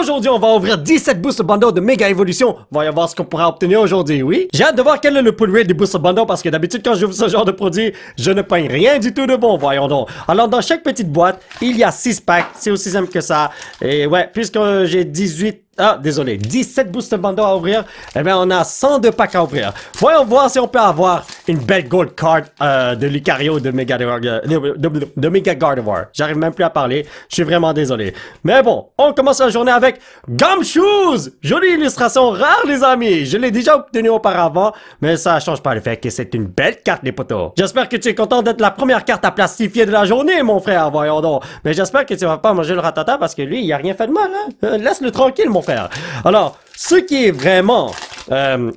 Aujourd'hui, on va ouvrir 17 Booster Bundles de Mega Evolution. Voyons voir ce qu'on pourra obtenir aujourd'hui, oui. J'ai hâte de voir quel est le pull rate des Booster Bundles parce que d'habitude, quand j'ouvre ce genre de produit, je ne pogne rien du tout de bon, voyons donc. Alors, dans chaque petite boîte, il y a 6 packs. C'est aussi simple que ça. Et ouais, puisque j'ai 17 Booster Bundles à ouvrir, eh bien, on a 102 packs à ouvrir. Voyons voir si on peut avoir une belle Gold Card de Lucario de Mega Gardevoir. J'arrive même plus à parler. Je suis vraiment désolé. Mais bon, on commence la journée avec Gumshoes. Jolie illustration rare, les amis. Je l'ai déjà obtenu auparavant, mais ça change pas le fait que c'est une belle carte, les potos. J'espère que tu es content d'être la première carte à plastifier de la journée, mon frère. Voyons donc. Mais j'espère que tu vas pas manger le ratata parce que lui, il a rien fait de mal, hein. Laisse-le tranquille, mon frère. Alors, ce qui est vraiment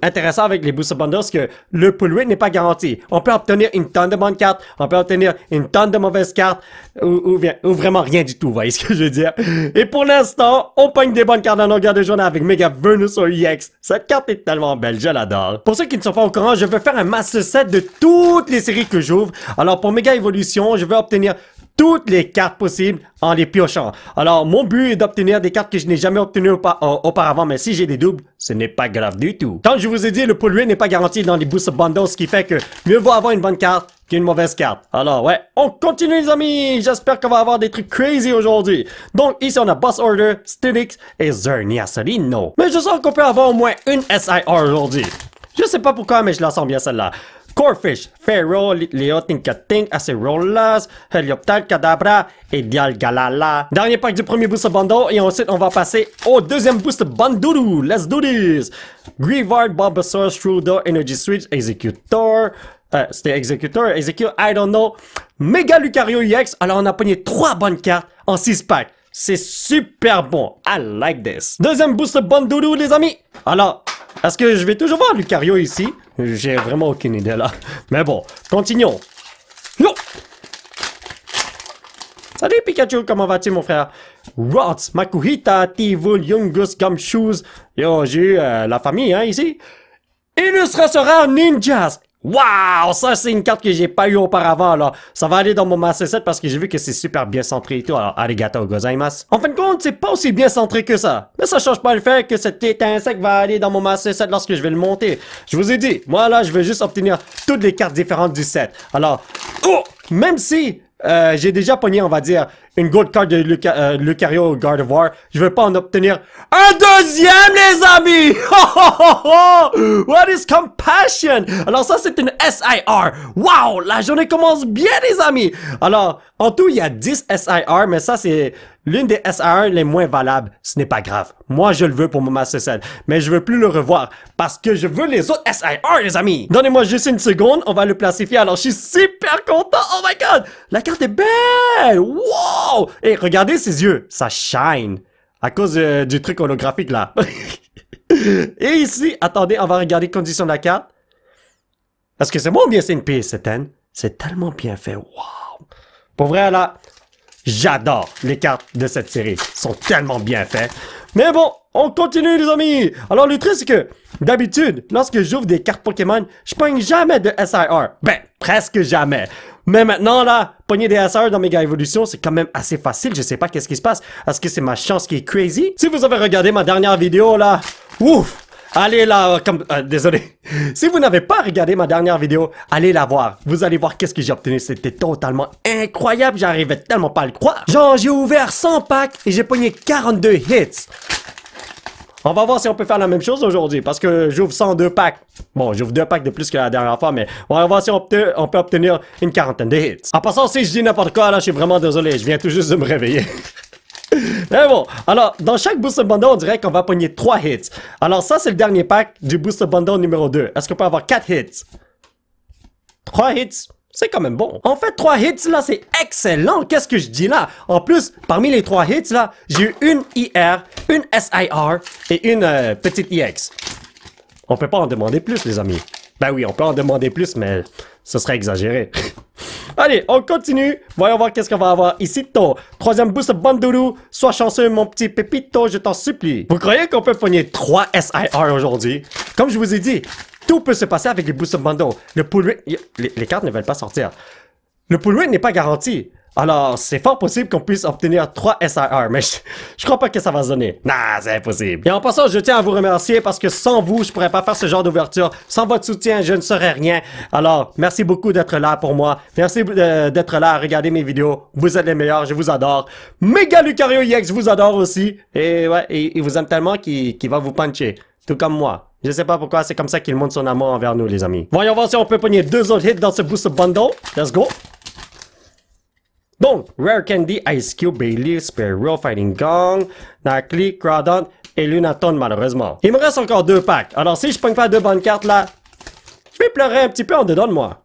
intéressant avec les Booster Bundles, c'est que le pull rate n'est pas garanti. On peut obtenir une tonne de bonnes cartes, on peut obtenir une tonne de mauvaises cartes, ou vraiment rien du tout, vous voyez ce que je veux dire. Et pour l'instant, on pogne des bonnes cartes dans nos gardes de journée avec Mega Venusaur EX. Cette carte est tellement belle, je l'adore. Pour ceux qui ne sont pas au courant, je vais faire un master set de toutes les séries que j'ouvre. Alors, pour Mega Evolution, je vais obtenir toutes les cartes possibles en les piochant. Alors, mon but est d'obtenir des cartes que je n'ai jamais obtenues auparavant, mais si j'ai des doubles, ce n'est pas grave du tout. Comme je vous ai dit, le pull rate n'est pas garanti dans les Booster Bundles, ce qui fait que mieux vaut avoir une bonne carte qu'une mauvaise carte. Alors, ouais, on continue, les amis. J'espère qu'on va avoir des trucs crazy aujourd'hui. Donc, ici, on a Boss Order, Stilix et Zernia Solino. Mais je sens qu'on peut avoir au moins une SIR aujourd'hui. Je sais pas pourquoi, mais je la sens bien, celle-là. Corphish, Pharaoh, Leo Tinkating, Acerolas, Helioptile, Kadabra et Dialgalala. Dernier pack du premier Booster Bundle et ensuite on va passer au deuxième Booster Bundle. Let's do this! Greavard, Bulbasaur, Struder, Energy Switch, Executor. C'était Executor, I don't know. Mega Lucario EX. Alors on a pogné 3 bonnes cartes en 6 packs. C'est super bon. I like this. Deuxième Booster Bundle, les amis. Alors, est-ce que je vais toujours voir Lucario ici? J'ai vraiment aucune idée là. Mais bon, continuons. Yo! Salut Pikachu, comment vas-tu mon frère? Rots, Makuhita, Tivul, Yungus, Gumshoes. Yo, j'ai eu la famille hein ici. Illustration rare Ninjas. Waouh, ça c'est une carte que j'ai pas eu auparavant là. Ça va aller dans mon Master Set parce que j'ai vu que c'est super bien centré et tout. Alors, arigato gozaimasu. En fin de compte, c'est pas aussi bien centré que ça. Mais ça change pas le fait que cet insecte va aller dans mon Master Set lorsque je vais le monter. Je vous ai dit, moi là, je vais juste obtenir toutes les cartes différentes du set. Alors, même si j'ai déjà pogné, on va dire, une gold card de Lucario Gardevoir, je veux pas en obtenir un deuxième, les amis! What is compassion? Alors ça, c'est une SIR. Wow! La journée commence bien, les amis! Alors, en tout, il y a 10 SIR, mais ça, c'est l'une des SIR les moins valables. Ce n'est pas grave. Moi, je le veux pour mon Master Set, mais je veux plus le revoir parce que je veux les autres SIR, les amis! Donnez-moi juste une seconde, on va le plastifier. Alors, je suis super content! Oh my god! La carte est belle! Wow! Et regardez ses yeux, ça shine à cause du truc holographique là. Et ici, attendez, on va regarder les conditions de la carte. Est-ce que c'est moi ou bien c'est une PS7N? C'est tellement bien fait, wow! Pour vrai là, j'adore les cartes de cette série, ils sont tellement bien faites. Mais bon, on continue les amis. Alors le truc c'est que, d'habitude, lorsque j'ouvre des cartes Pokémon, je pogne jamais de SIR. Ben, presque jamais. Mais maintenant, là, pogner des SR dans Mega Evolution, c'est quand même assez facile. Je sais pas qu'est-ce qui se passe. Est-ce que c'est ma chance qui est crazy? Si vous avez regardé ma dernière vidéo, là, ouf! Allez là, désolé. Si vous n'avez pas regardé ma dernière vidéo, allez la voir. Vous allez voir qu'est-ce que j'ai obtenu. C'était totalement incroyable. J'arrivais tellement pas à le croire. Genre, j'ai ouvert 100 packs et j'ai pogné 42 hits. On va voir si on peut faire la même chose aujourd'hui, parce que j'ouvre 102 packs. Bon, j'ouvre 2 packs de plus que la dernière fois, mais on va voir si on peut obtenir une quarantaine de hits. En passant, si je dis n'importe quoi, là, je suis vraiment désolé, je viens tout juste de me réveiller. Mais bon, alors, dans chaque Booster Bundle, on dirait qu'on va pogner 3 hits. Alors ça, c'est le dernier pack du Booster Bundle numéro 2. Est-ce qu'on peut avoir 4 hits? 3 hits? C'est quand même bon. En fait, 3 hits, là, c'est excellent. Qu'est-ce que je dis là? En plus, parmi les 3 hits, là, j'ai eu une IR, une SIR et une petite EX. On peut pas en demander plus, les amis. Ben oui, on peut en demander plus, mais ce serait exagéré. Allez, on continue. Voyons voir qu'est-ce qu'on va avoir ici. Troisième Booster Bundle. Sois chanceux, mon petit Pépito, je t'en supplie. Vous croyez qu'on peut pogner 3 SIR aujourd'hui? Comme je vous ai dit, tout peut se passer avec les Booster Bundles. Le pull rate... Les cartes ne veulent pas sortir. Le pull rate n'est pas garanti. Alors, c'est fort possible qu'on puisse obtenir 3 SIR, mais je crois pas que ça va se donner. Nah, c'est impossible. Et en passant, je tiens à vous remercier parce que sans vous, je pourrais pas faire ce genre d'ouverture. Sans votre soutien, je ne serais rien. Alors, merci beaucoup d'être là pour moi. Merci d'être là à regarder mes vidéos. Vous êtes les meilleurs, je vous adore. Mega Lucario EX vous adore aussi. Et ouais, il vous aime tellement qu'il va vous puncher. Tout comme moi. Je sais pas pourquoi, c'est comme ça qu'il montre son amour envers nous, les amis. Voyons voir si on peut pogner 2 autres hits dans ce boost bundle. Let's go. Donc, Rare Candy, Ice Cube, Bailey, Sparrow, Fighting Gong, Nacli, Crawdon et Lunaton malheureusement. Il me reste encore 2 packs. Alors si je pogne pas 2 bonnes cartes là, je vais pleurer un petit peu en dedans de moi.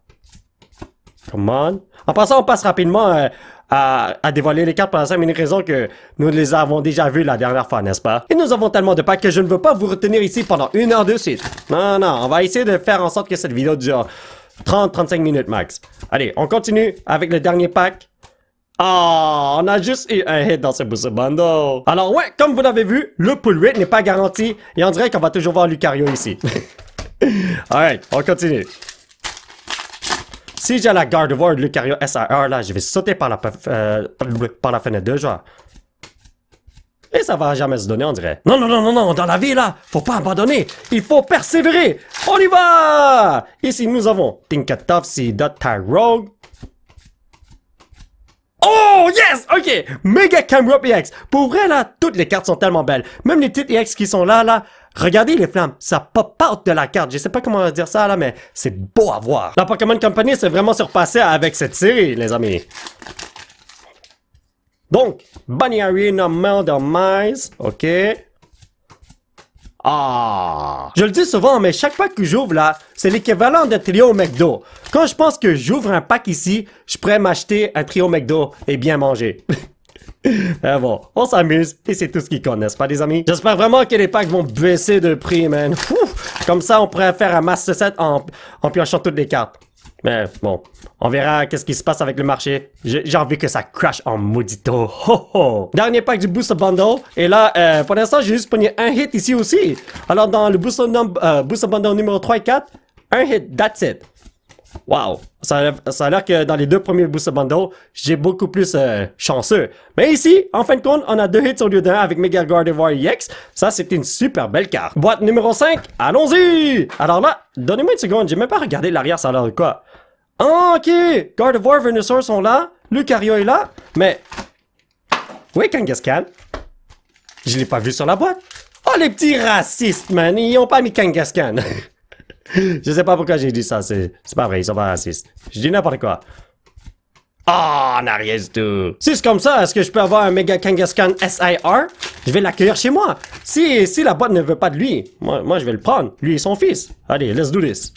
Come on. En passant, on passe rapidement à dévoiler les cartes pour la simple et unique raison que nous les avons déjà vues la dernière fois, n'est-ce pas? Et nous avons tellement de packs que je ne veux pas vous retenir ici pendant 1 heure de suite. Non, non, on va essayer de faire en sorte que cette vidéo dure 30-35 minutes max. Allez, on continue avec le dernier pack. Ah, on a juste eu un hit dans ce booster bundle. Alors ouais, comme vous l'avez vu, le pull rate n'est pas garanti et on dirait qu'on va toujours voir Lucario ici. Alright, on continue. Si j'ai la Gardevoir de Lucario SR là, je vais sauter par la fenêtre de joueur. Et ça va jamais se donner, on dirait. Non, non, non, non, non, dans la vie là, faut pas abandonner. Il faut persévérer. On y va! Ici, nous avons Tinkatuff, Seedot, Tyrogue. Oh, yes! OK! Mega Camera EX. Pour vrai, là, toutes les cartes sont tellement belles. Même les petites EX qui sont là, regardez les flammes. Ça pop out de la carte. Je sais pas comment dire ça, là, mais c'est beau à voir. La Pokémon Company s'est vraiment surpassée avec cette série, les amis. Donc, Bunny Arena, Meldomise. OK. Ah! Je le dis souvent, mais chaque pack que j'ouvre là, c'est l'équivalent d'un trio McDo. Quand je pense que j'ouvre un pack ici, je pourrais m'acheter un trio McDo et bien manger. Mais bon, on s'amuse et c'est tout ce qu'ils connaissent, pas les amis? J'espère vraiment que les packs vont baisser de prix, man. Comme ça, on pourrait faire un Master Set en piochant toutes les cartes. Mais bon, on verra qu'est-ce qui se passe avec le marché. J'ai envie que ça crash en maudito. Ho ho! Dernier pack du Booster Bundle. Et là, pour l'instant, j'ai juste pogné un hit ici aussi. Alors, dans le Booster Bundle numéro 3 et 4, un hit, that's it. Wow! Ça a l'air que dans les 2 premiers Booster Bundle, j'ai beaucoup plus chanceux. Mais ici, en fin de compte, on a 2 hits au lieu d'un avec Mega Gardevoir EX. Ça, c'est une super belle carte. Boîte numéro 5, allons-y! Alors là, donnez-moi une seconde, j'ai même pas regardé l'arrière, ça a l'air de quoi. Ah, ok! Gardevoir, Venusaur sont là, Lucario est là, mais... Où est Kangaskhan? Je l'ai pas vu sur la boîte. Oh, les petits racistes, man! Ils ont pas mis Kangaskhan. Je sais pas pourquoi j'ai dit ça, c'est pas vrai, ils sont pas racistes. Je dis n'importe quoi. Oh, on n'a rien du tout. Si c'est comme ça, est-ce que je peux avoir un Mega Kangaskhan SIR? Je vais l'accueillir chez moi. Si la boîte ne veut pas de lui, moi je vais le prendre. Lui et son fils. Allez, let's do this.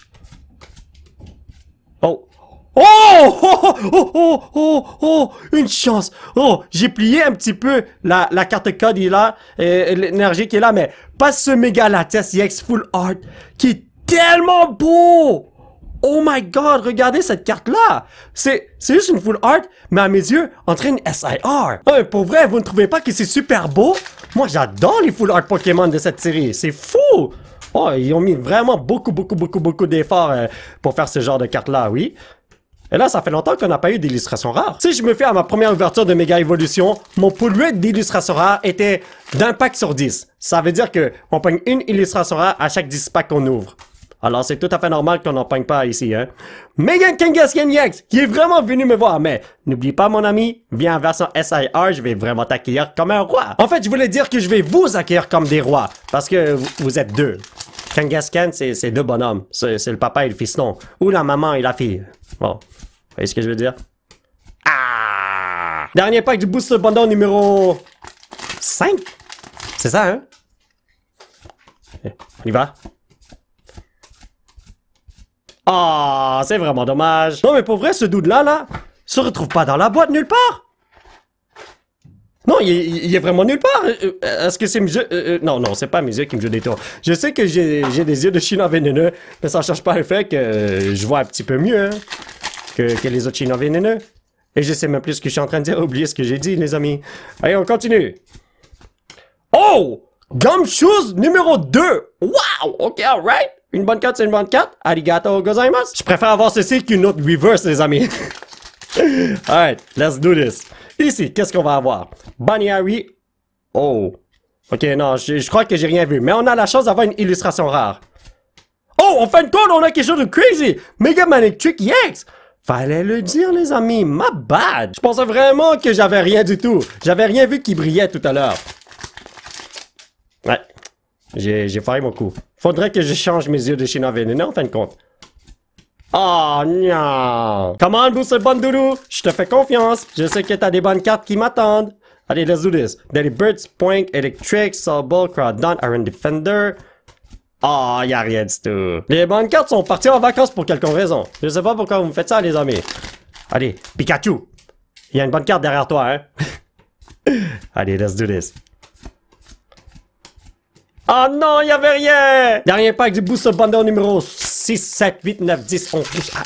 Oh. Oh, oh, oh, oh, oh, oh, une chance. Oh, j'ai plié un petit peu la carte code est là, l'énergie qui est là, mais pas ce méga latex EX Full Art qui est tellement beau. Oh my god, regardez cette carte-là. C'est juste une Full Art, mais à mes yeux, on dirait une SIR. Pour vrai, vous ne trouvez pas que c'est super beau? Moi, j'adore les Full Art Pokémon de cette série. C'est fou. Oh, ils ont mis vraiment beaucoup d'efforts pour faire ce genre de carte-là, oui. Et là, ça fait longtemps qu'on n'a pas eu d'illustration rare. Si je me fie à ma première ouverture de Mega Evolution, mon pull rate d'illustration rare était d'un pack sur 10. Ça veut dire qu'on pogne une illustration rare à chaque 10 packs qu'on ouvre. Alors, c'est tout à fait normal qu'on n'en pogne pas ici, hein. Mega Kangaskhan EX, qui est vraiment venu me voir, mais n'oublie pas, mon ami, viens en version SIR, je vais vraiment t'accueillir comme un roi. En fait, je voulais dire que je vais vous accueillir comme des rois, parce que vous êtes 2. Kangaskhan, c'est 2 bonhommes. C'est le papa et le fiston. Ou la maman et la fille. Bon, vous voyez ce que je veux dire? Ah! Dernier pack du Booster Bundle numéro 5. C'est ça, hein? On y va? Ah, c'est vraiment dommage. Non, mais pour vrai, ce dude-là, se retrouve pas dans la boîte nulle part. Non, il est vraiment nulle part. Est-ce que c'est mes yeux? Non, c'est pas mes yeux qui me jouent des tours. Je sais que j'ai des yeux de chinois vénéneux, mais ça change pas le fait que je vois un petit peu mieux, hein, que les autres chinois vénéneux. Et je sais même plus ce que je suis en train de dire. Oubliez ce que j'ai dit, les amis. Allez, on continue. Oh! Gumshoes numéro 2. Wow! Ok, alright. Une bonne carte, c'est une bonne carte. Arigato gozaimasu. Je préfère avoir ceci qu'une autre reverse, les amis. Alright, let's do this. Ici, qu'est-ce qu'on va avoir? Bunny Harry. Oh. Ok, non, je crois que j'ai rien vu. Mais on a la chance d'avoir une illustration rare. Oh, en fin de compte, on a quelque chose de crazy. Mega Manic Trick EX. Fallait le dire, les amis. My bad. Je pensais vraiment que j'avais rien du tout. J'avais rien vu qui brillait tout à l'heure. Ouais. J'ai failli mon coup. Faudrait que je change mes yeux de chinois vénéneux, en fin de compte. Oh, non. Come on, Booster Bandoulou. Je te fais confiance. Je sais que t'as des bonnes cartes qui m'attendent. Allez, let's do this. Daddy Birds, Point, Electric, Soul Ball, Crowdon, Iron Defender. Ah, oh, y'a rien du tout. Les bonnes cartes sont parties en vacances pour quelque raison. Je sais pas pourquoi vous me faites ça, les amis. Allez, Pikachu. Il y a une bonne carte derrière toi, hein. Allez, let's do this. Oh non, il y avait rien. Dernier pack du Booster Bundle numéro 6, 7, 8, 9, 10, 11, 12. Ah,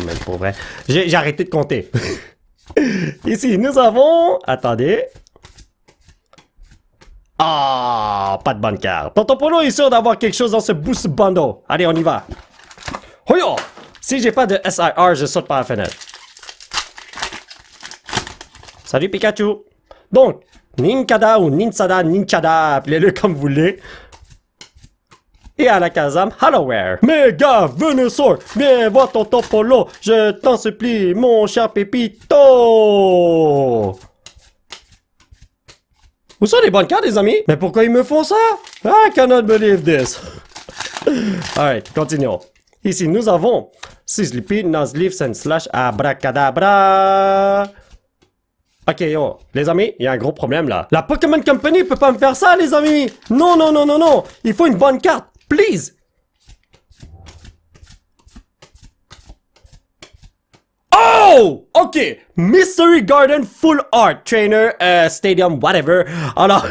même pour vrai. J'ai arrêté de compter. Ici, nous avons... Attendez. Ah, pas de bonne carte. Tonton Polo est sûr d'avoir quelque chose dans ce Boost Bundle. Allez, on y va. Hoyo! Si j'ai pas de SIR, je saute par la fenêtre. Salut Pikachu. Donc, Ninkada ou Ninsada, Ninchada, appelez-le comme vous voulez. Et à la Kazam, Halloware. Méga Venusaur, viens voir Tonton Polo. Je t'en supplie, mon cher Pépito. Où sont les bonnes cartes, les amis? Mais pourquoi ils me font ça? I cannot believe this. Alright, continuons. Ici, nous avons Sizzlipede, Nuzleaf, Sandslash, Abracadabra. Ok, yo, les amis, il y a un gros problème là. La Pokémon Company peut pas me faire ça, les amis. Non, non, non, non, non. Il faut une bonne carte, please. Oh! Ok! Mystery Garden Full Art Trainer Stadium, whatever. Alors,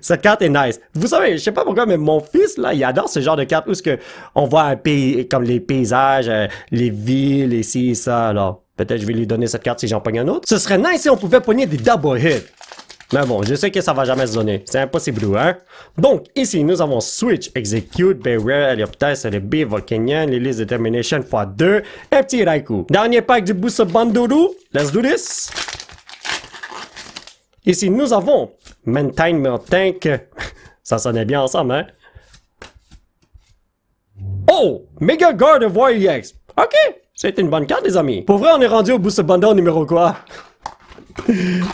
cette carte est nice. Vous savez, je sais pas pourquoi, mais mon fils, là, il adore ce genre de carte où ce que on voit un pays, comme les paysages, les villes, ici, ça. Alors, peut-être je vais lui donner cette carte si j'en pogne un autre. Ce serait nice si on pouvait pogner des double hits. Mais bon, je sais que ça va jamais se donner. C'est impossible, hein? Donc, ici, nous avons Switch, Execute, Bearware, Helioptile, LB, Volcanion, Lily's Determination x2, un petit Raikou. Dernier pack du Booster Bandoulou. Let's do this. Ici, nous avons Mantine Tank. Ça sonnait bien ensemble, hein? Oh! Mega Guard of War EX. OK! C'est une bonne carte, les amis. Pour vrai, on est rendu au Booster Bundle numéro quoi?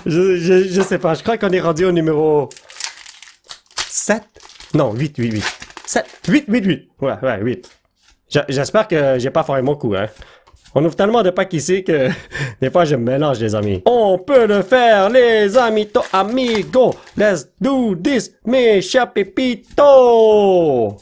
Je sais pas, je crois qu'on est rendu au numéro 7? Non, 8. 7, 8. Ouais, 8. J'espère que j'ai pas foiré mon coup, hein. On ouvre tellement de packs ici que des fois je me mélange, les amis. On peut le faire, les amito amigos. Let's do this, mes chers pépitos.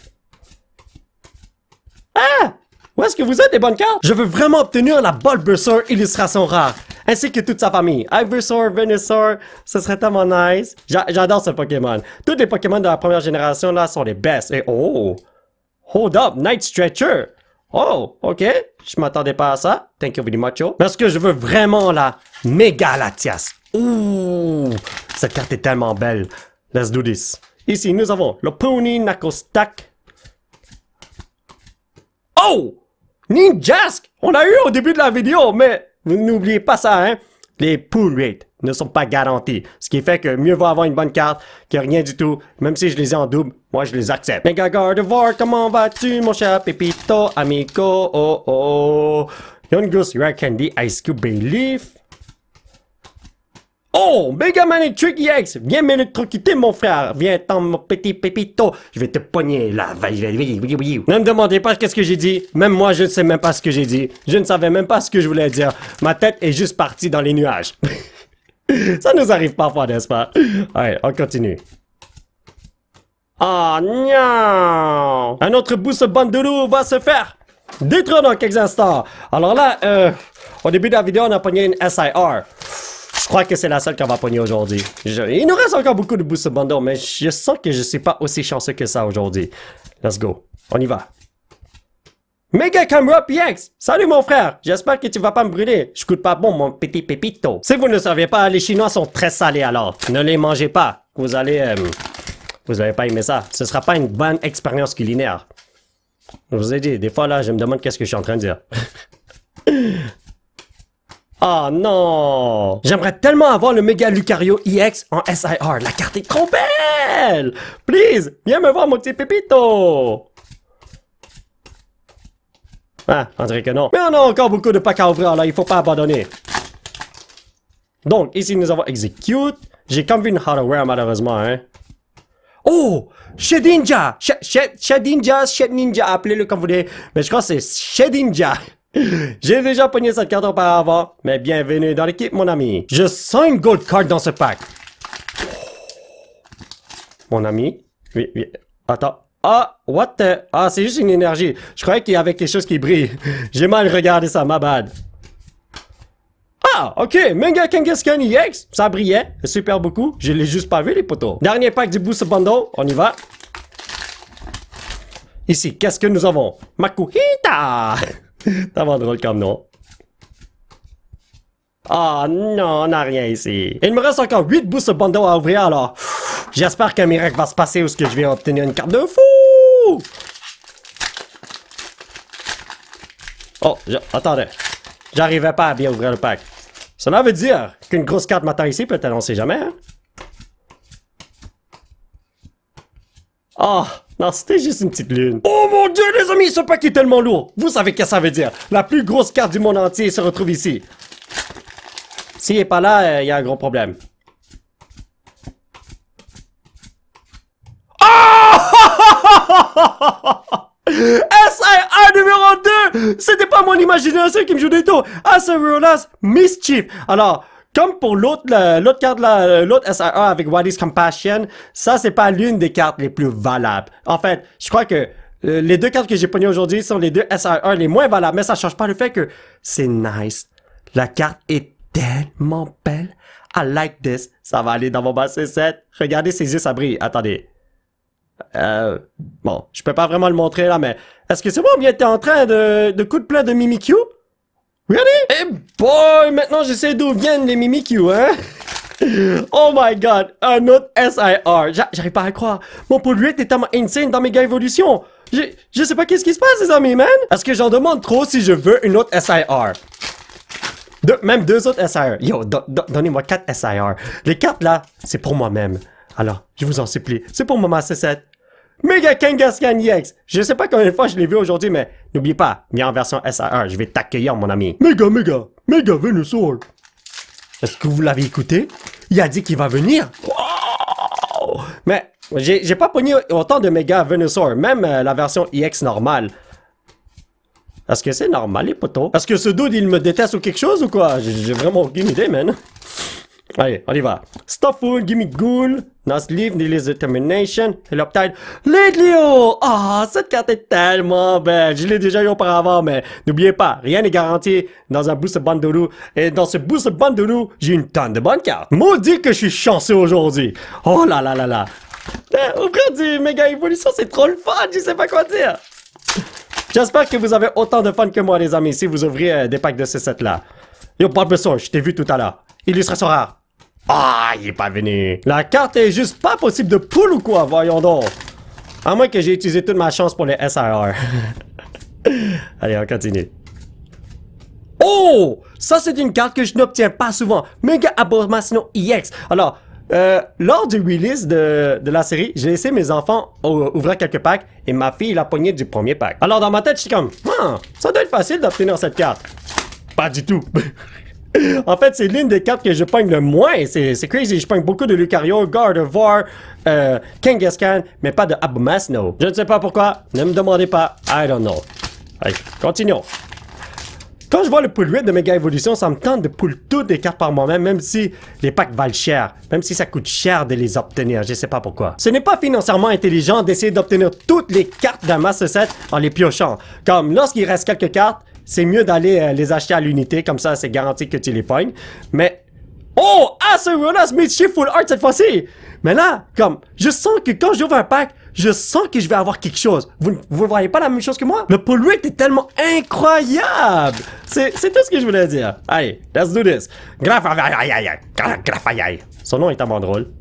Ah! Où est-ce que vous êtes, les bonnes cartes? Je veux vraiment obtenir la Bulbasaur illustration rare, ainsi que toute sa famille. Ivysaur, Venusaur, ce serait tellement nice. J'adore ce Pokémon. Tous les Pokémon de la première génération, là, sont les best. Et oh! Hold up, Night Stretcher. Oh, ok. Je m'attendais pas à ça. Thank you very much, oh. Parce que je veux vraiment la Méga Latias. Ouh! Cette carte est tellement belle. Let's do this. Ici, nous avons le Pony Nakostack. Oh! Ninjask! On a eu au début de la vidéo, mais n'oubliez pas ça, hein? Les pull rates ne sont pas garantis. Ce qui fait que mieux vaut avoir une bonne carte que rien du tout. Même si je les ai en double, moi je les accepte. Mega Gardevoir, comment vas-tu, mon cher Pépito, amigo? Oh oh. Yungus, Rare Candy, Ice Cube, Bayleaf. Oh, Mega Manic Trick EX, viens m'électrocuter, mon frère. Viens, tant mon petit Pépito. Je vais te pogner là. Ne me demandez pas qu'est-ce que j'ai dit. Même moi, je ne sais même pas ce que j'ai dit. Je ne savais même pas ce que je voulais dire. Ma tête est juste partie dans les nuages. Ça nous arrive parfois, n'est-ce pas? Allez, on continue. Oh non! Un autre boost bandoulou va se faire détruire dans quelques instants. Alors là, au début de la vidéo, on a pogné une SIR. Je crois que c'est la seule qu'on va pogner aujourd'hui. Il nous reste encore beaucoup de boost bundle, mais je sens que je suis pas aussi chanceux que ça aujourd'hui. Let's go. On y va. Mega Camera PX! Salut mon frère! J'espère que tu vas pas me brûler. Je coûte pas bon, mon petit pépito. Si vous ne saviez pas, les Chinois sont très salés alors. Ne les mangez pas. Vous allez pas aimer ça. Ce sera pas une bonne expérience culinaire. Je vous ai dit, des fois là, je me demande qu'est-ce que je suis en train de dire. Oh non! J'aimerais tellement avoir le Mega Lucario EX en SIR. La carte est trop belle! Please, viens me voir mon petit pépito! Ah, on dirait que non. Mais on a encore beaucoup de packs à ouvrir là, il faut pas abandonner. Donc, ici nous avons Execute. J'ai comme vu une hardware malheureusement, hein. Oh! Shedinja! Shedinja, appelez-le comme vous voulez. Mais je crois que c'est Shedinja. J'ai déjà pogné cette carte auparavant, mais bienvenue dans l'équipe, mon ami. Je sens une gold card dans ce pack. Mon ami. Oui, oui. Attends. Ah, what the... Ah, c'est juste une énergie. Je croyais qu'il y avait quelque chose qui brille. J'ai mal regardé ça, ma bad. Ah, ok, Mega Kangaskhan EX, ça brillait, super beaucoup, je l'ai juste pas vu les poteaux. Dernier pack du Boost Bundle, on y va. Ici, qu'est-ce que nous avons? Makuhita! T'as drôle comme nom. Ah non, on n'a rien ici. Il me reste encore 8 Boost Bundle à ouvrir, alors j'espère qu'un miracle va se passer ou que je vais obtenir une carte de fou! Oh, attendez. J'arrivais pas à bien ouvrir le pack. Cela veut dire qu'une grosse carte m'attend ici, peut-être on sait jamais, hein? Oh, non, c'était juste une petite lune. Oh mon dieu, les amis, ce pack est tellement lourd. Vous savez ce que ça veut dire. La plus grosse carte du monde entier se retrouve ici. S'il n'est pas là, il y a un gros problème. Oh! SIR numéro 2! C'était pas mon imagination qui me joue des tours. Acerolas Mischief. Alors, comme pour l'autre carte, l'autre SIR avec Waddy's Compassion, ça c'est pas l'une des cartes les plus valables. En fait, je crois que les deux cartes que j'ai pognées aujourd'hui sont les deux SIR les moins valables, mais ça change pas le fait que c'est nice. La carte est tellement belle. I like this. Ça va aller dans mon bas C7. Regardez ses yeux, ça brille. Attendez. Bon, je peux pas vraiment le montrer là, mais est-ce que c'est moi ou bien t'es en train de coup de plein de Mimikyu? Regardez! Eh boy, maintenant je sais d'où viennent les Mimikyu, hein? Oh my god, un autre SIR. J'arrive pas à croire. Mon pull rate est tellement insane dans Mega Evolution. Je sais pas qu'est-ce qui se passe, les amis, man. Est-ce que j'en demande trop si je veux une autre SIR? Même deux autres SIR. Yo, donnez-moi 4 SIR. Les cartes là, c'est pour moi-même. Alors, je vous en supplie, c'est pour Maman C7. Mega Kangaskhan EX. Je sais pas combien de fois je l'ai vu aujourd'hui, mais n'oubliez pas, mis en version SIR, je vais t'accueillir, mon ami. Mega Venusaur. Est-ce que vous l'avez écouté? Il a dit qu'il va venir. Wow! Mais, j'ai pas pogné autant de Mega Venusaur, même la version EX normale. Est-ce que c'est normal, les potos? Est-ce que ce dude, il me déteste ou quelque chose ou quoi? J'ai vraiment aucune idée, man. Allez, on y va. Stufful, Gimme Ghoul, Nosleaf, Nilis Determination, Heloptide, Leo! Ah, cette carte est tellement belle. Je l'ai déjà eu auparavant, mais n'oubliez pas, rien n'est garanti dans un Boost Bundle. Et dans ce Boost Bundle, j'ai une tonne de bonnes cartes. Maudit que je suis chanceux aujourd'hui. Oh là là là là. Ouvrir du Mega Evolution, c'est trop le fun. Je sais pas quoi dire. J'espère que vous avez autant de fun que moi, les amis, si vous ouvrez des packs de ces sets-là. Yo, Bulbasaur, je t'ai vu tout à l'heure. Illustration rare. Ah, il est pas venu. La carte est juste pas possible de pull ou quoi, voyons donc. À moins que j'ai utilisé toute ma chance pour les SIR. Allez, on continue. Oh! Ça, c'est une carte que je n'obtiens pas souvent. Mega Abomasnow EX. Alors, lors du release de la série, j'ai laissé mes enfants ouvrir quelques packs et ma fille l'a pogné du premier pack. Alors, dans ma tête, je suis comme, ça doit être facile d'obtenir cette carte. Pas du tout. En fait, c'est l'une des cartes que je pogne le moins. C'est crazy. Je pogne beaucoup de Lucario, Gardevoir, Kangaskhan, mais pas de Abomasnow. Je ne sais pas pourquoi. Ne me demandez pas. I don't know. Allez, continuons. Quand je vois le pull rate de Mega Evolution, ça me tente de pull toutes les cartes par moi-même, même si les packs valent cher. Même si ça coûte cher de les obtenir. Je sais pas pourquoi. Ce n'est pas financièrement intelligent d'essayer d'obtenir toutes les cartes d'un Master Set en les piochant. Comme lorsqu'il reste quelques cartes, c'est mieux d'aller les acheter à l'unité, comme ça c'est garanti que tu les pognes. Mais... Oh! Acerolas Mischief Full Art cette fois-ci! Mais là, comme, je sens que quand j'ouvre un pack, je sens que je vais avoir quelque chose. Vous voyez pas la même chose que moi? Le pull rate est tellement incroyable! C'est tout ce que je voulais dire. Allez, let's do this. Grafayai. Son nom est tellement drôle.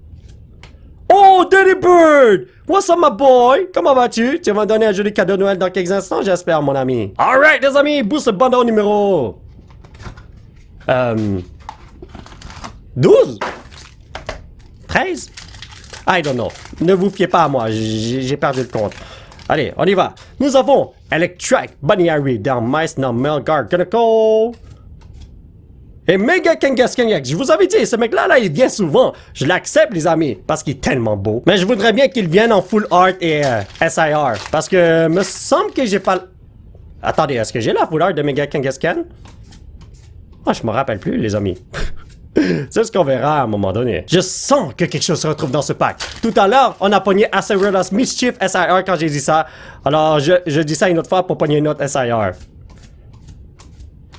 Oh, Daddy Bird! What's up, my boy? Comment vas-tu? Tu vas me donner un joli cadeau de Noël dans quelques instants, j'espère, mon ami. Alright, les amis, Boost Bundle numéro... 12? 13? I don't know. Ne vous fiez pas à moi, j'ai perdu le compte. Allez, on y va. Nous avons Electric, Bunny Harry, dans Mice, dans Melgar, Gunako. Et Mega Kangaskhan. Je vous avais dit, ce mec-là, il vient souvent. Je l'accepte, les amis, parce qu'il est tellement beau. Mais je voudrais bien qu'il vienne en Full Art et SIR. Parce que me semble que j'ai pas... Attendez, est-ce que j'ai la Full Art de Mega Kangaskhan? Ah, je me rappelle plus, les amis. C'est ce qu'on verra à un moment donné. Je sens que quelque chose se retrouve dans ce pack. Tout à l'heure, on a pogné Acerelas Mischief SIR quand j'ai dit ça. Alors, je dis ça une autre fois pour pogner une autre SIR.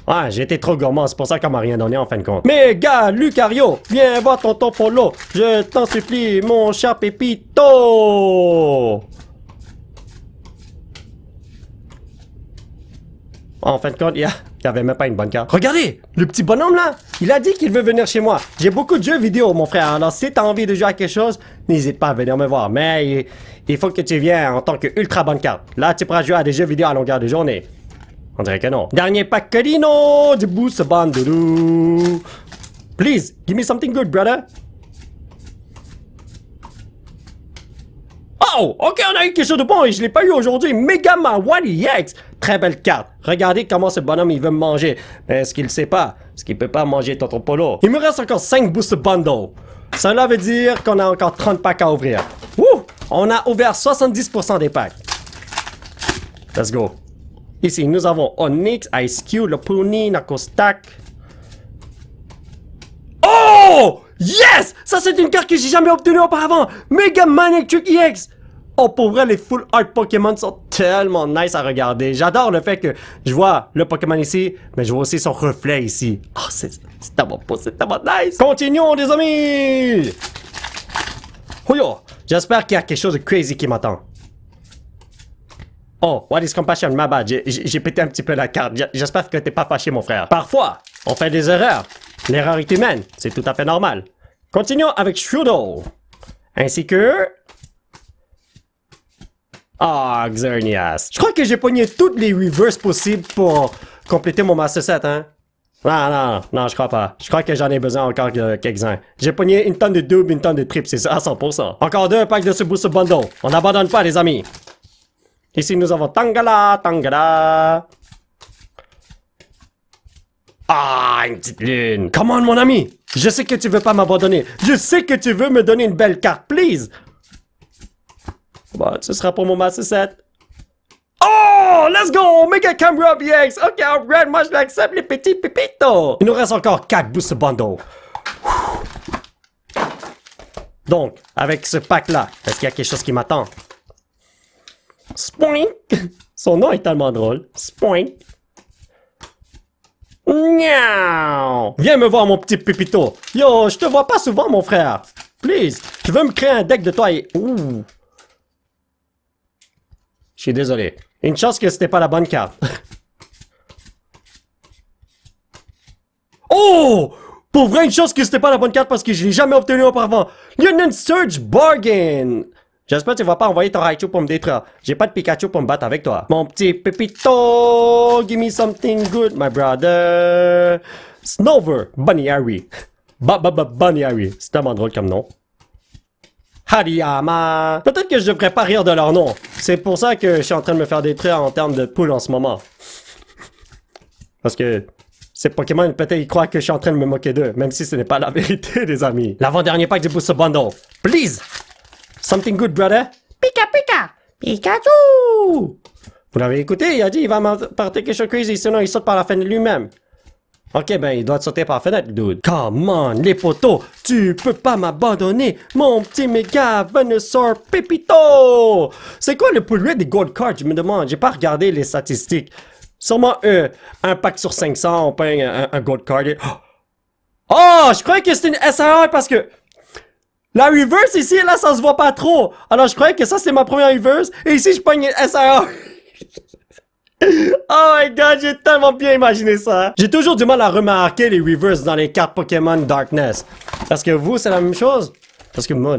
Ah, j'ai été trop gourmand, c'est pour ça qu'on m'a rien donné en fin de compte. Mais gars, Lucario, viens voir tonton Polo. Je t'en supplie, mon cher Pépito. En fin de compte, il y avait même pas une bonne carte. Regardez, le petit bonhomme là, il a dit qu'il veut venir chez moi. J'ai beaucoup de jeux vidéo, mon frère. Alors si t'as envie de jouer à quelque chose, n'hésite pas à venir me voir. Mais il faut que tu viennes en tant que ultra bonne carte. Là, tu pourras jouer à des jeux vidéo à longueur de journée. On dirait que non. Dernier pack Cadino du Boost Bandoudou. Please, give me something good, brother. Oh, ok, on a eu quelque chose de bon et je l'ai pas eu aujourd'hui. Megama Wally X. Très belle carte. Regardez comment ce bonhomme il veut me manger. Mais ce qu'il sait pas, c'est qu'il peut pas manger Tonton Polo. Il me reste encore 5 Boost Bundle. Cela veut dire qu'on a encore 30 packs à ouvrir. Wouh! On a ouvert 70% des packs. Let's go. Ici, nous avons Onyx, Ice Cube, Lopunny, Nakostak. Oh! Yes! Ça, c'est une carte que j'ai jamais obtenue auparavant. Mega Manic Trick EX. Oh, pour vrai, les full art Pokémon sont tellement nice à regarder. J'adore le fait que je vois le Pokémon ici, mais je vois aussi son reflet ici. Oh, c'est tellement beau, c'est tellement nice. Continuons, les amis! Oh yo! J'espère qu'il y a quelque chose de crazy qui m'attend. Oh, what is compassion? Ma bad, j'ai pété un petit peu la carte. J'espère que t'es pas fâché, mon frère. Parfois, on fait des erreurs. L'erreur est humaine, c'est tout à fait normal. Continuons avec Shrudo. Ainsi que... Ah, Xerneas. Je crois que j'ai pogné toutes les reverses possibles pour compléter mon Master Set, hein? Non, je crois pas. Je crois que j'en ai besoin encore de quelques-uns. J'ai pogné une tonne de doubles, une tonne de triples, c'est ça à 100%. Encore 2 packs de ce Boost Bundle. On n'abandonne pas, les amis. Ici, nous avons Tangela. Ah, une petite lune. Come on, mon ami. Je sais que tu veux pas m'abandonner. Je sais que tu veux me donner une belle carte, please. Bon, ce sera pour mon Master Set. Oh, let's go. Mega Camera BX. Ok, alright, moi je l'accepte, les petits pépitos. Il nous reste encore 4 Boost Bundle. Donc, avec ce pack-là, est-ce qu'il y a quelque chose qui m'attend? Spoink! Son nom est tellement drôle. Spoink! Miaou! Viens me voir, mon petit pépito. Yo, je te vois pas souvent, mon frère. Please, je veux me créer un deck de toi et... Ouh! Je suis désolé. Une chance que c'était pas la bonne carte. Oh! Pour vrai, une chance que c'était pas la bonne carte parce que je l'ai jamais obtenu auparavant. Union Surge Bargain! J'espère que tu vas pas envoyer ton Raichu pour me détruire. J'ai pas de Pikachu pour me battre avec toi. Mon petit pépito, give me something good, my brother. Snover, Bunny Harry. Bunny Harry. C'est tellement drôle comme nom. Hariyama. Peut-être que je devrais pas rire de leur nom. C'est pour ça que je suis en train de me faire détruire en termes de poule en ce moment. Parce que ces Pokémon, peut-être ils croient que je suis en train de me moquer d'eux, même si ce n'est pas la vérité, les amis. L'avant-dernier pack du Boost Bundle. Please! Something good, brother. Pikachu! Vous l'avez écouté, il a dit il va m'apporter quelque chose de crazy, sinon il saute par la fenêtre lui-même. Ok, ben il doit sauter par la fenêtre, dude. Come on, les potos, tu peux pas m'abandonner, mon petit méga Venusaur Pépito! C'est quoi le pollué des gold cards, je me demande, j'ai pas regardé les statistiques. Sûrement un pack sur 500, on paye un gold card. Oh, je croyais que c'était une SR parce que... La reverse ici, là, ça se voit pas trop. Alors, je croyais que ça, c'était ma première reverse. Et ici, je pogne une SR. Oh my god, j'ai tellement bien imaginé ça. J'ai toujours du mal à remarquer les reverses dans les cartes Pokémon Darkness. Parce que vous, c'est la même chose? Parce que moi,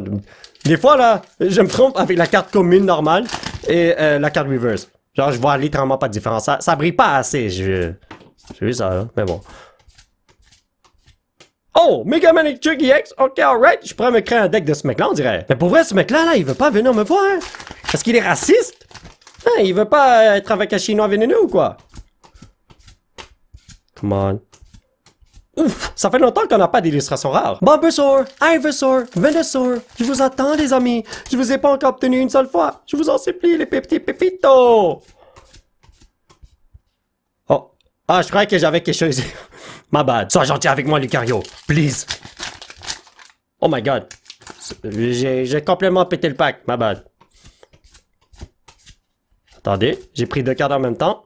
des fois, là, je me trompe avec la carte commune normale et la carte reverse. Genre, je vois littéralement pas de différence. Ça brille pas assez. J'ai vu ça, là. Mais bon. Oh, Mega Man Electric EX, ok, alright, je pourrais me créer un deck de ce mec-là, on dirait. Mais pour vrai, ce mec-là, là, il veut pas venir me voir, hein? Parce qu'il est raciste? Hein, il veut pas être avec un chinois vénéneux ou quoi? Come on. Ouf, ça fait longtemps qu'on n'a pas d'illustration rare. Bulbasaur, Ivysaur, Venusaur, je vous attends les amis. Je vous ai pas encore obtenu une seule fois. Je vous en supplie les petits pépitos. Oh, ah, je croyais que j'avais quelque chose. My bad. Sois gentil avec moi Lucario, please. Oh my god. J'ai complètement pété le pack, my bad. Attendez, j'ai pris 2 cartes en même temps.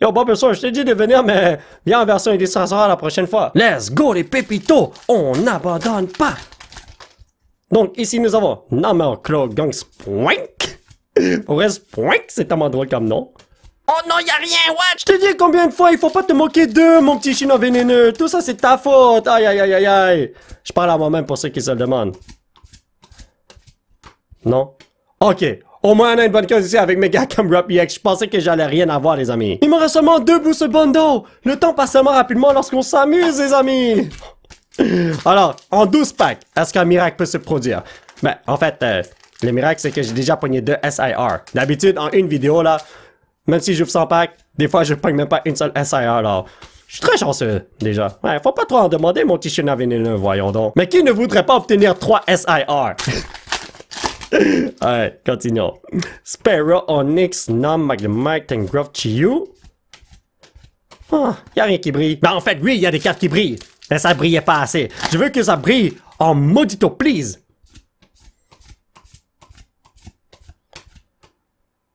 Yo, Bulbasaur, je t'ai dit de venir, mais viens en version illustration la prochaine fois. Let's go, les pépitos! On n'abandonne pas! Donc, ici, nous avons Namor Gang Spoink. Pour vrai, Spoink, c'est tellement drôle comme nom. Oh non, y'a rien, what? Je t'ai dit combien de fois, il faut pas te moquer d'eux, mon petit chinois vénéneux. Tout ça, c'est ta faute. Aïe, aïe, aïe, aïe, aïe. Je parle à moi-même pour ceux qui se le demandent. Non? Ok. Au moins, on a une bonne cause ici avec Mega Camera PX. Je pensais que j'allais rien avoir, les amis. Il me reste seulement 2 boosts bundle. Le temps passe tellement rapidement lorsqu'on s'amuse, les amis. Alors, en 12 packs, est-ce qu'un miracle peut se produire? Ben, en fait, le miracle, c'est que j'ai déjà pogné 2 SIR. D'habitude, en une vidéo, là, même si j'ouvre 100 packs, des fois, je pogne même pas une seule SIR, alors... Je suis très chanceux, déjà. Ouais, faut pas trop en demander, mon petit chien vénéneux, voyons donc. Mais qui ne voudrait pas obtenir 3 SIR? Ouais, continuons. Sparrow, Onyx, Nom, Magnemite, Tangrowth, Chiyu. Ah, y a rien qui brille. Ben en fait, oui, il y a des cartes qui brillent. Mais ça brillait pas assez. Je veux que ça brille en maudito, please.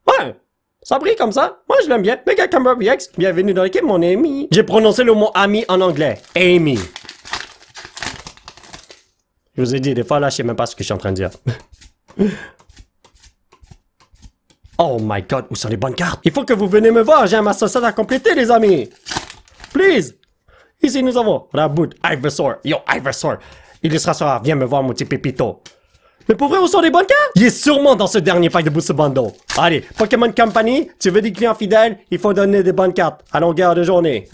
Ouais, ça brille comme ça. Moi, je l'aime bien. Mega Camera VX, bienvenue dans l'équipe, mon ami. J'ai prononcé le mot ami en anglais. Amy. Je vous ai dit, des fois, là, je sais même pas ce que je suis en train de dire. Oh my god, où sont les bonnes cartes? Il faut que vous venez me voir, j'ai un master set à compléter, les amis. Please. Ici, nous avons Raboot, Ivysaur. Yo, Ivysaur. Illustration rare, viens me voir, mon petit pépito. Mais pour vrai, où sont les bonnes cartes? Il est sûrement dans ce dernier pack de Boost Bundle. Allez, Pokémon Company, tu veux des clients fidèles? Il faut donner des bonnes cartes à longueur de journée.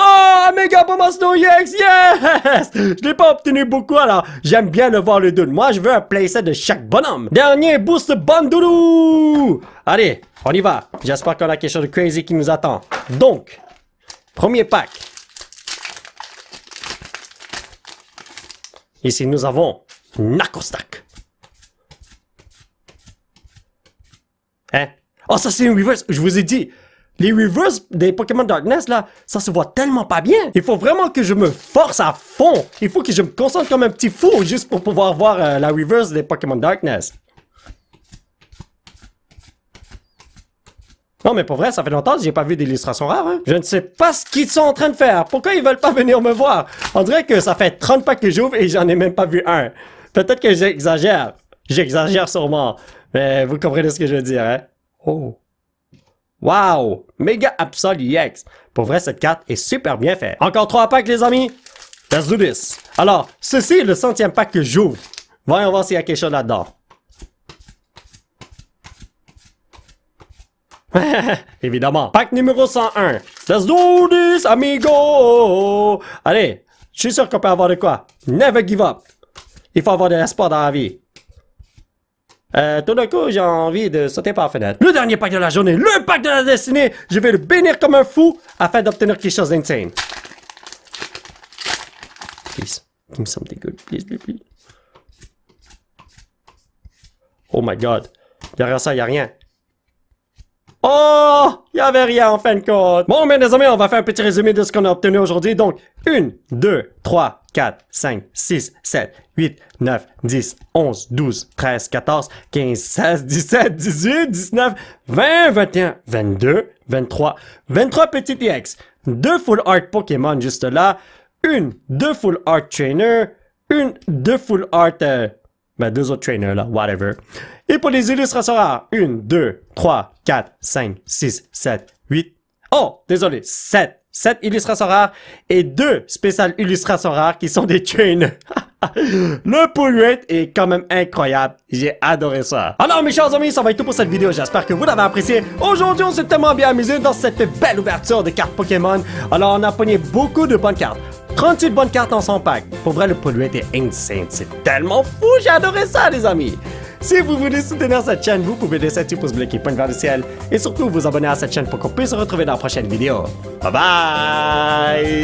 Oh, Mega Bulbasaur EX, yes! Je l'ai pas obtenu beaucoup, alors j'aime bien le voir le dude. Moi, je veux un playset de chaque bonhomme. Dernier boost bandoulou! Allez, on y va. J'espère qu'on a quelque chose de crazy qui nous attend. Donc, premier pack. Ici, nous avons Nakostak. Hein? Oh, ça, c'est une reverse. Je vous ai dit. Les reverse des Pokémon Darkness, là, ça se voit tellement pas bien. Il faut vraiment que je me force à fond. Il faut que je me concentre comme un petit fou juste pour pouvoir voir la reverse des Pokémon Darkness. Non, mais pour vrai, ça fait longtemps que j'ai pas vu d'illustration rare, hein. Je ne sais pas ce qu'ils sont en train de faire. Pourquoi ils veulent pas venir me voir? On dirait que ça fait 30 packs que j'ouvre et j'en ai même pas vu un. Peut-être que j'exagère. J'exagère sûrement. Mais vous comprenez ce que je veux dire, hein? Oh. Wow! Mega Absol EX. Pour vrai, cette carte est super bien faite. Encore 3 packs, les amis. Let's do this. Alors, ceci est le 100e pack que j'ouvre. Voyons voir s'il y a quelque chose là-dedans. Évidemment. Pack numéro 101. Let's do this, amigo! Allez, je suis sûr qu'on peut avoir de quoi. Never give up. Il faut avoir de l'espoir dans la vie. Tout d'un coup, j'ai envie de sauter par la fenêtre. Le dernier pack de la journée, le pack de la destinée. Je vais le bénir comme un fou afin d'obtenir quelque chose d'insane. Please, give me something good. Please, please, please. Oh my god. Derrière ça, il n'y a rien. Oh! Il n'y avait rien en fin de compte. Bon, mes amis, on va faire un petit résumé de ce qu'on a obtenu aujourd'hui. Donc, 1, 2, 3, 4, 5, 6, 7, 8, 9, 10, 11, 12, 13, 14, 15, 16, 17, 18, 19, 20, 21, 22, 23, 23 petits EX. 2 full art Pokémon juste là. 2 full art trainer. 2 full art... Ben, 2 autres trainers là, whatever. Et pour les illustrations rares, 1, 2, 3, 4, 5, 6, 7, 8. Oh, désolé, 7. 7 illustrations rares et 2 spéciales illustrations rares qui sont des trainers. Le Polluette est quand même incroyable. J'ai adoré ça. Alors mes chers amis, ça va être tout pour cette vidéo. J'espère que vous l'avez apprécié. Aujourd'hui, on s'est tellement bien amusé dans cette belle ouverture de cartes Pokémon. Alors, on a pogné beaucoup de bonnes cartes. 38 bonnes cartes dans son pack. Pour vrai, le Polluette est insane. C'est tellement fou. J'ai adoré ça, les amis. Si vous voulez soutenir cette chaîne, vous pouvez laisser un petit pouce bleu qui pointe vers le ciel et surtout vous abonner à cette chaîne pour qu'on puisse se retrouver dans la prochaine vidéo. Bye bye!